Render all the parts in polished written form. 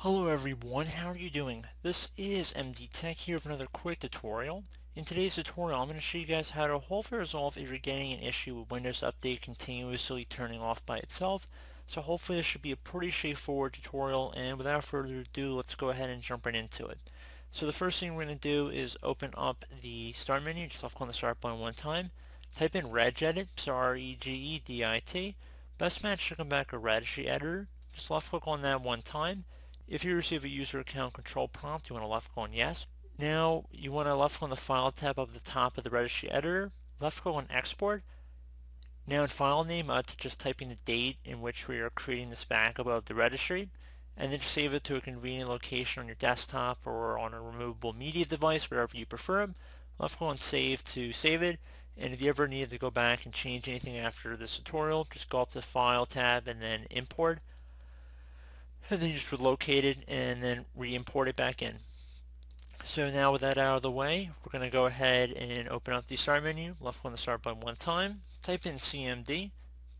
Hello everyone, how are you doing? This is MD Tech here with another quick tutorial. In today's tutorial, I'm going to show you guys how to hopefully resolve if you're getting an issue with Windows Update continuously turning off by itself. So hopefully this should be a pretty straightforward tutorial, and without further ado, let's go ahead and jump right into it. So the first thing we're going to do is open up the Start menu, just left click on the Start button one time. Type in regedit, so R-E-G-E-D-I-T. Best match should come back a registry editor. Just left click on that one time. If you receive a user account control prompt, you want to left click on yes. Now you want to left click on the File tab up at the top of the registry editor, left click on Export. Now in file name, just type in the date in which we are creating this backup of the registry, and then just save it to a convenient location on your desktop or on a removable media device, whatever you prefer. Left click on Save to save it, and if you ever need to go back and change anything after this tutorial, just go up to the File tab and then Import, and then you just would locate it and then re-import it back in. So now with that out of the way, we're going to go ahead and open up the Start menu, left click on the Start button one time, type in CMD.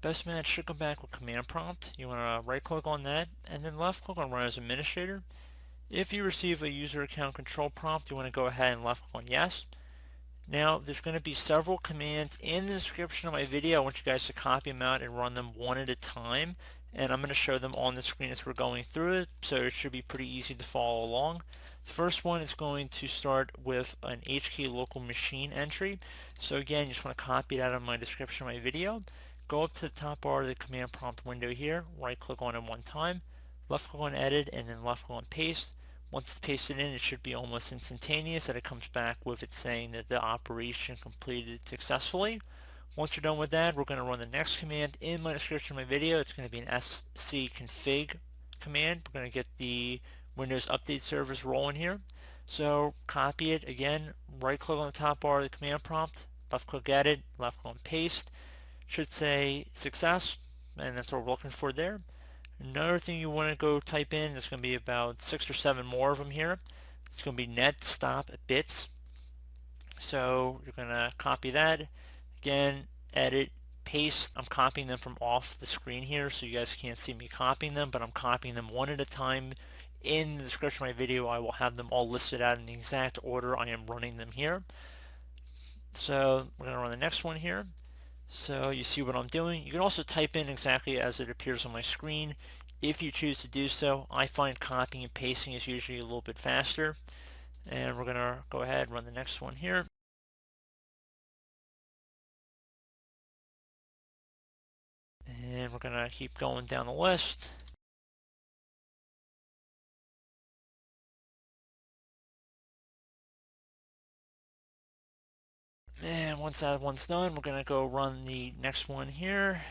Best match should come back with command prompt. You want to right click on that and then left click on Run as Administrator. If you receive a user account control prompt, you want to go ahead and left click on yes. Now there's going to be several commands in the description of my video. I want you guys to copy them out and run them one at a time, and I'm going to show them on the screen as we're going through it, so it should be pretty easy to follow along. The first one is going to start with an HK local machine entry. So again, you just want to copy it out of my description of my video. Go up to the top bar of the command prompt window here, right click on it one time, left click on edit, and then left click on paste. Once it's pasted in, it should be almost instantaneous that it comes back with it saying that the operation completed successfully. Once you're done with that, we're going to run the next command in my description of my video. It's going to be an scconfig command. We're going to get the Windows Update service rolling here. So copy it again, right click on the top bar of the command prompt, left click edit, left click on paste. Should say success, and that's what we're looking for there. Another thing you want to go type in, there's going to be about 6 or 7 more of them here. It's going to be net stop bits. So you're going to copy that. Again, edit, paste. I'm copying them from off the screen here so you guys can't see me copying them, but I'm copying them one at a time. In the description of my video, I will have them all listed out in the exact order I am running them here. So we're going to run the next one here. So you see what I'm doing. You can also type in exactly as it appears on my screen if you choose to do so. I find copying and pasting is usually a little bit faster. And we're going to go ahead and run the next one here. And we're going to keep going down the list. And once that one's done, we're going to go run the next one here.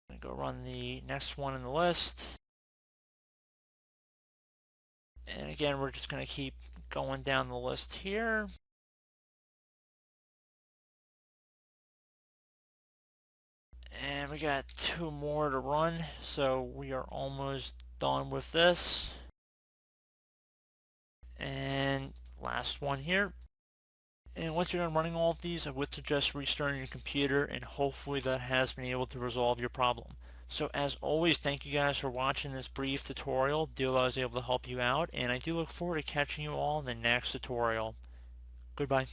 I'm going to go run the next one in the list. And again, we're just going to keep going down the list here. And we got 2 more to run, so we are almost done with this. And last one here. And once you're done running all of these, I would suggest restarting your computer, and hopefully that has been able to resolve your problem. So as always, thank you guys for watching this brief tutorial. Do I was able to help you out, and I do look forward to catching you all in the next tutorial. Goodbye.